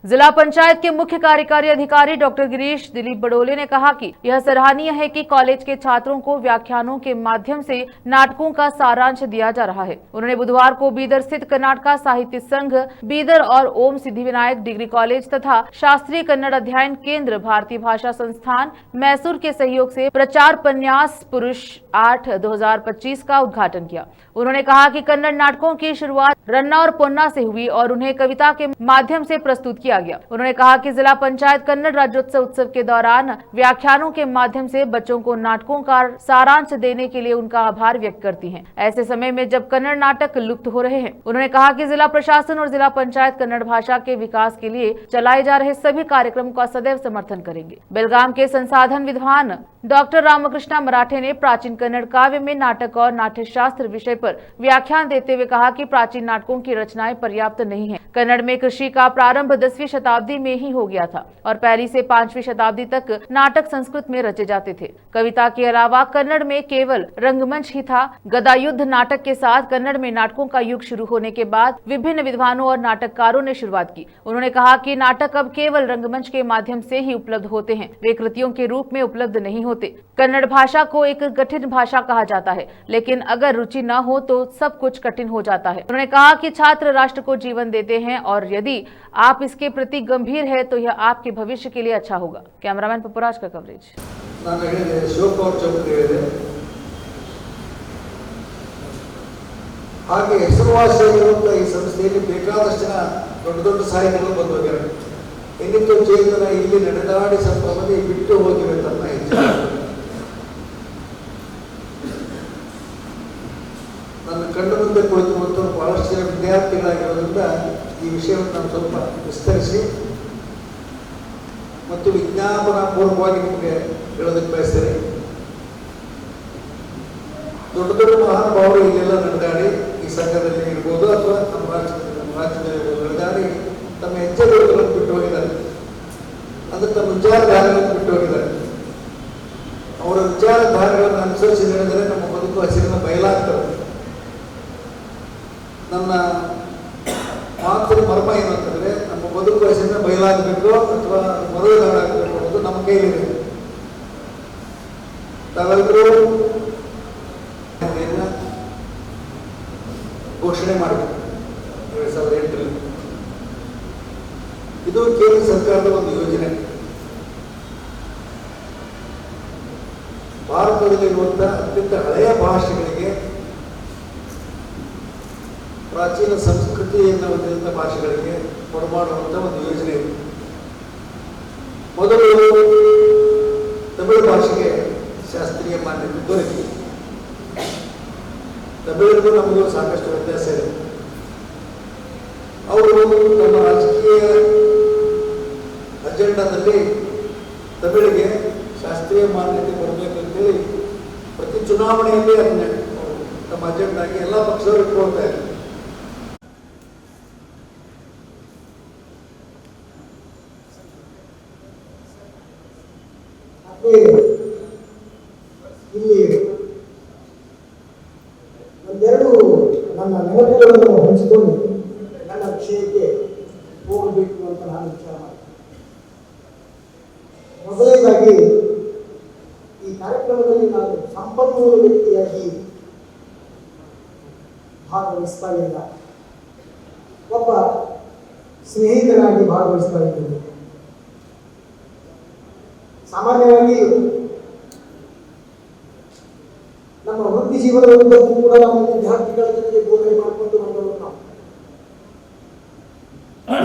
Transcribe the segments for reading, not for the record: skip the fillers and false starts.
जिला पंचायत के मुख्य कार्यकारी अधिकारी डॉक्टर गिरीश दिलीप बडोले ने कहा कि यह सराहनीय है कि कॉलेज के छात्रों को व्याख्यानों के माध्यम से नाटकों का सारांश दिया जा रहा है। उन्होंने बुधवार को बीदर स्थित कर्नाटका साहित्य संघ बीदर और ओम सिद्धिविनायक डिग्री कॉलेज तथा शास्त्रीय कन्नड़ अध्ययन केंद्र भारतीय भाषा संस्थान मैसूर के सहयोग से प्रचार पन्यास पुरुष 8 2025 का उद्घाटन किया। उन्होंने कहा कि कन्नड़ नाटकों की शुरुआत रन्ना और पोन्ना से हुई और उन्हें कविता के माध्यम से प्रस्तुत किया गया। उन्होंने कहा कि जिला पंचायत कन्नड़ राज्योत्सव उत्सव के दौरान व्याख्यानों के माध्यम से बच्चों को नाटकों का सारांश देने के लिए उनका आभार व्यक्त करती हैं। ऐसे समय में जब कन्नड़ नाटक लुप्त हो रहे हैं, उन्होंने कहा कि जिला प्रशासन और जिला पंचायत कन्नड़ भाषा के विकास के लिए चलाए जा रहे सभी कार्यक्रमों का सदैव समर्थन करेंगे। बेलगाम के संसाधन विद्वान डॉक्टर रामकृष्णा मराठे ने प्राचीन कन्नड़ काव्य में नाटक और नाट्यशास्त्र विषय पर व्याख्यान देते हुए कहा कि प्राचीन नाटकों की रचनाएं पर्याप्त नहीं है। कन्नड़ में कृषि का प्रारंभ 10वीं शताब्दी में ही हो गया था और पहली से 5वीं शताब्दी तक नाटक संस्कृत में रचे जाते थे। कविता के अलावा कन्नड़ में केवल रंगमंच ही था। गदा युद्ध नाटक के साथ कन्नड़ में नाटकों का युग शुरू होने के बाद विभिन्न विद्वानों और नाटककारों ने शुरुआत की। उन्होंने कहा कि नाटक अब केवल रंगमंच के माध्यम से ही उपलब्ध होते हैं, वे कृतियों के रूप में उपलब्ध नहीं होते। कन्नड़ भाषा को एक कठिन भाषा कहा जाता है, लेकिन अगर रुचि न हो तो सब कुछ कठिन हो जाता है। उन्होंने कहा कि छात्र राष्ट्र को जीवन देते हैं और यदि आप इसके प्रति गंभीर है तो यह आपके भविष्य के लिए अच्छा होगा। कैमरामैन पपुराज का कवरेज। ಹಾಗೆ ಹೆಸರುವಾಸಿಯಾಗಿರುವಂಥ ಈ ಸಂಸ್ಥೆಯಲ್ಲಿ ಬೇಕಾದಷ್ಟು ಜನ ದೊಡ್ಡ ದೊಡ್ಡ ಸಾಹಿತಿಗಳು ಬಂದು ಹೋಗ್ಯಾರೆ. ಇನ್ನಿತ್ತು ಚೇತನ ಇಲ್ಲಿ ನಡೆದಾಡಿ ಸ್ವಲ್ಪ ಮಂದಿ ಬಿಟ್ಟು ಹೋಗಿವೆ ತನ್ನ ಹೆಚ್ಚು. ನನ್ನ ಕಣ್ಣು ಮುಂದೆ ಕುಳಿತು ಮತ್ತು ಬಹಳಷ್ಟು ಜನ ವಿದ್ಯಾರ್ಥಿಗಳಾಗಿರೋದ್ರಿಂದ ಈ ವಿಷಯವನ್ನು ನಾನು ಸ್ವಲ್ಪ ವಿಸ್ತರಿಸಿ ಮತ್ತು ವಿಜ್ಞಾಪನಾ ಪೂರ್ವಕವಾಗಿ ನಿಮಗೆ ಹೇಳೋದಕ್ಕೆ ಬಯಸ್ತೇನೆ. ದೊಡ್ಡ ದೊಡ್ಡ ಮಹಾನುಭಾವರು ಇಲ್ಲೆಲ್ಲ ನಡೆದಾಡಿ ಈ ಸಂಘದಲ್ಲಿ ಇರ್ಬೋದು ಅಥವಾ ನಮ್ಮ ರಾಜ್ಯದಲ್ಲಿ ನಡೆದಾಡಿ ತಮ್ಮ ಹೆಜ್ಜೆಗಳನ್ನು ಬಿಟ್ಟು ಹೋಗಿದ್ದಾರೆ. ಅಂದರೆ ತಮ್ಮ ವಿಚಾರಧಾರೆಗಳನ್ನು ಬಿಟ್ಟು ಹೋಗಿದ್ದಾರೆ. ಅವರ ವಿಚಾರಧಾರೆಗಳನ್ನು ಅನುಸರಿಸಿ ನಡೆದರೆ ನಮ್ಮ ಬದುಕು ಹಸಿರಿನ ಬಯಲಾಗ್ತದೆ. ನನ್ನ ಮಾತಿನ ಮರ್ಮ ಏನು ಅಂತಂದರೆ, ನಮ್ಮ ಬದುಕು ಹಸಿರಿನ ಬಯಲಾಗಬೇಕು ಅಥವಾ ಮರುಳಾಗಬೇಕು ಅನ್ನೋದು ನಮ್ಮ ಕೈಲಿದೆ. ತಾವೆಲ್ಲರೂ ಘೋಷಣೆ ಮಾಡಬೇಕು 2008ರಲ್ಲಿ. ಇದು ಕೇಂದ್ರ ಸರ್ಕಾರದ ಒಂದು ಯೋಜನೆ. ಭಾರತದಲ್ಲಿರುವಂತಹ ಅತ್ಯಂತ ಹಳೆಯ ಭಾಷೆಗಳಿಗೆ, ಪ್ರಾಚೀನ ಸಂಸ್ಕೃತಿಯನ್ನು ಹೊಂದಿರುವಂಥ ಭಾಷೆಗಳಿಗೆ ಕೊಡಮಾಡುವಂಥ ಒಂದು ಯೋಜನೆ ಇದೆ. ಮೊದಲು ತಮಿಳು ಭಾಷೆಗೆ ಶಾಸ್ತ್ರೀಯ ಮಾನ್ಯತೆ ದೊರಕಿದೆ. ತಮಿಳಿಗೂ ನಮಗೂ ಸಾಕಷ್ಟು ವ್ಯತ್ಯಾಸ ಇದೆ. ಅವರು ತಮ್ಮ ರಾಜಕೀಯ ಅಜೆಂಡಾದಲ್ಲಿ ತಮಿಳಿಗೆ ಶಾಸ್ತ್ರೀಯ ಮಾನ್ಯತೆ ಬರಬೇಕಂತೇಳಿ ಪ್ರತಿ ಚುನಾವಣೆಯಲ್ಲಿ ಅದನ್ನ ತಮ್ಮ ಅಜೆಂಡಾಗಿ ಎಲ್ಲ ಪಕ್ಷದವರು ಇಟ್ಕೊಳ್ತಾ ಇದ್ದಾರೆ. ಇಲ್ಲಿ ಒಂದೆರಡು ನನ್ನ ನೆನಪುಗಳನ್ನು ಹಂಚಿಕೊಂಡು ನನ್ನ ವಿಷಯಕ್ಕೆ ಹೋಗಬೇಕು ಅಂತ ನಾನು ವಿಚಾರ ಮಾಡಿದೆ. ಮೊದಲನೇದಾಗಿ ಈ ಕಾರ್ಯಕ್ರಮದಲ್ಲಿ ನಾನು ಸಂಪನ್ಮೂಲ ವ್ಯಕ್ತಿಯಾಗಿ ಭಾಗವಹಿಸ್ತಾ ಇಲ್ಲ, ಒಬ್ಬ ಸ್ನೇಹಿತನಾಗಿ ಭಾಗವಹಿಸ್ತಾ ಇದ್ದೇನೆ. ಸಾಮಾನ್ಯವಾಗಿ ನಮ್ಮ ವೃತ್ತಿ ಜೀವನದ ಉದ್ದಕ್ಕೂ ಕೂಡ ನಮ್ಮ ವಿದ್ಯಾರ್ಥಿಗಳ ಜೊತೆಗೆ ಬೋಧನೆ ಮಾಡಿಕೊಂಡು ಬಂದವರು ನಾವು.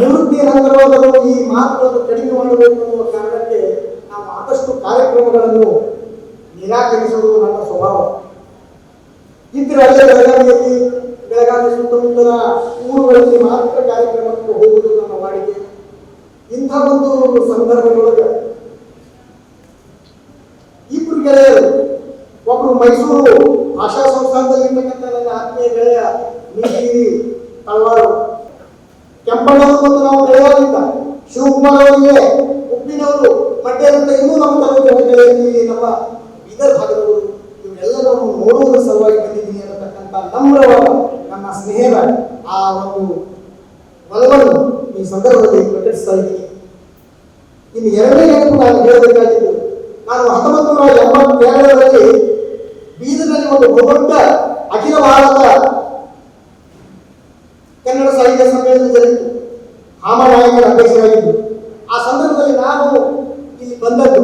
ನಿವೃತ್ತಿಯ ನಂತರವಾದರೂ ಈ ಮಾತುಗಳನ್ನು ಕಡಿಮೆ ಮಾಡಬೇಕು ಅನ್ನುವ ಕಾರಣಕ್ಕೆ ನಾವು ಆದಷ್ಟು ಕಾರ್ಯಕ್ರಮಗಳನ್ನು ನಿರಾಕರಿಸುವುದು ನನ್ನ ಸ್ವಭಾವ. ಇದ್ರೆ ಅಲ್ಲೇ ಬೆಳಗಾವಿ ಸುತ್ತಮುತ್ತಲ ಊರುಗಳಲ್ಲಿ ಮಾತ್ರ ಕಾರ್ಯಕ್ರಮಕ್ಕೆ ಹೋಗುವುದು ನನ್ನ ವಾಡಿಕೆ. ಇಂಥ ಒಂದು ಸಂದರ್ಭದೊಳಗೆ ಇಬ್ಬರು ಗೆಳೆಯರು, ಒಬ್ಬರು ಮೈಸೂರು ಭಾಷಾ ಸಂಸ್ಥಾನದಲ್ಲಿ ಇರ್ತಕ್ಕಂಥ ನನ್ನ ಆತ್ಮೀಯ ಗೆಳೆಯ ನೀಲಗಿರಿ ತಳವಾರು, ಕೆಂಪಣ್ಣವರು ಮತ್ತು ನಾವು ಗೆಳೆಯರಿಂದ ಶಿವಕುಮಾರ್ ಅವರಿಗೆ ಉಪ್ಪಿನವರು, ಮಡ್ಯರಿಂದ ಇನ್ನೂ ನಮ್ಮ ಗೆಳೆಯರಲ್ಲಿ ನಮ್ಮ ಬೀದರ್ ಭಾಗದವರು, ಇವರೆಲ್ಲರನ್ನು ನೋಡುವುದರ ಸಲುವಾಗಿ ಬಂದಿದ್ದೀನಿ ಅನ್ನತಕ್ಕಂಥ ನಮ್ರವಾದ ನನ್ನ ಸ್ನೇಹದ ಆ ಒಂದು ಒಲವನ್ನು ಈ ಸಂದರ್ಭದಲ್ಲಿ ಪ್ರಕಟಿಸ್ತಾ ಇದ್ದೀನಿ. ಇನ್ನು ಎರಡನೇ ನೆನಪು ನಾನು ಹೇಳಬೇಕಾಗಿದ್ದು, ನಾನು 1982ರಲ್ಲಿ ಬೀದರ್ನಲ್ಲಿ ಒಂದು ಬಹುದೊಡ್ಡ ಅಖಿಲ ಭಾರತ ಕನ್ನಡ ಸಾಹಿತ್ಯ ಸಮ್ಮೇಳನ ಜರುಗಿತು. ಹಾಮನಾಯಕರ ಅಧ್ಯಕ್ಷರಾಗಿದ್ದು ಆ ಸಂದರ್ಭದಲ್ಲಿ ನಾನು ಇಲ್ಲಿ ಬಂದದ್ದು,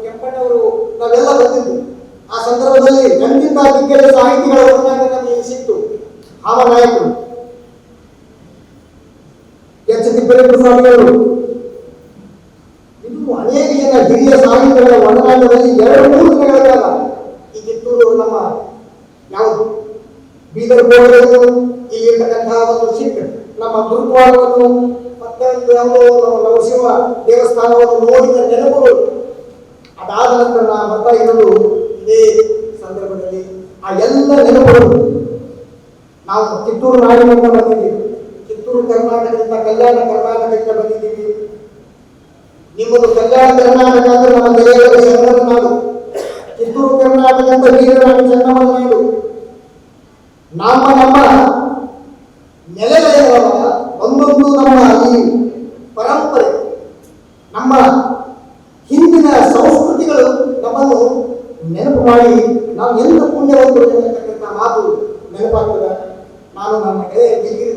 ಕೆಂಪಣ್ಣವರು ನಾವೆಲ್ಲ ಬಂದಿದ್ದು. ಆ ಸಂದರ್ಭದಲ್ಲಿ ನನ್ನಿಂದ ದಿಗ್ಗಜ ಸಾಹಿತಿಗಳ ಒಡನಾಟ ನಮಗೆ ಸಿಕ್ತು. ಹಾಮನಾಯಕರು, ಎಚ್ ತಿಪ್ಪೇಸ್ವಾಮಿ ಸ್ವಾಮಿಗಳು, ಇದು ಅನೇಕ ಜನ ಹಿರಿಯ ಸಾಹಿತಿಗಳ ಒಡನಾಟದಲ್ಲಿ 2-3 ದಿನಗಳ ಕಾಲ ಈ ಕಿತ್ತೂರು ನಮ್ಮ ಯಾವುದು ಬೀದರ್ ಗೋಡೆಗಳು ಇಲ್ಲಿರ್ತಕ್ಕಂತಹ ಒಂದು ಶಿಟ್ ನಮ್ಮ ಗುರುದ್ವಾರವನ್ನು ಮತ್ತೊಂದು ಯಾವುದೋ ನರಸಿಂಹ ದೇವಸ್ಥಾನವನ್ನು ನೋಡಿದ ನೆನಪುಗಳು. ಅದಾದ ನಂತರ ನಾ ಬರ್ತಾ ಇರೋದು ಇದೇ ಸಂದರ್ಭದಲ್ಲಿ ಆ ಎಲ್ಲ ನೆನಪುಗಳು. ನಾವು ಕಿತ್ತೂರು ನಾಡಿನಿಂದ ಬಂದಿದ್ದೀವಿ, ಕಿತ್ತೂರು ಕರ್ನಾಟಕದಿಂದ ಕಲ್ಯಾಣ ಕರ್ನಾಟಕದಿಂದ ಬಂದಿದ್ದೀವಿ. ನಿಮ್ಮದು ಕಲ್ಯಾಣ ಕರ್ನಾಟಕ ಅಂದ್ರೆ ನಮ್ಮ ನೆಲೆಗಳ ಶರಣರ ನಾಡು, ಕಿತ್ತೂರು ಕರ್ನಾಟಕ ಅಂತ ವೀರರಾಣಿ ಚೆನ್ನಮ್ಮನ ನಾಡು. ನಮ್ಮ ನೆಲೆಗಳ ಒಂದೊಂದು ನಮ್ಮ ಈ ಪರಂಪರೆ, ನಮ್ಮ ಹಿಂದಿನ ಸಂಸ್ಕೃತಿಗಳು ನಮ್ಮನ್ನು ನೆನಪು ಮಾಡಿ ನಾವು ಎಂತ ಪುಣ್ಯವಂತರು ಎನ್ನತಕ್ಕಂಥ ಮಾತು ನೆನಪಾಗ್ತದೆ. ನಾನು ನನ್ನ ಗೆಳೆಯ ಗಿರಿಗಿರಿ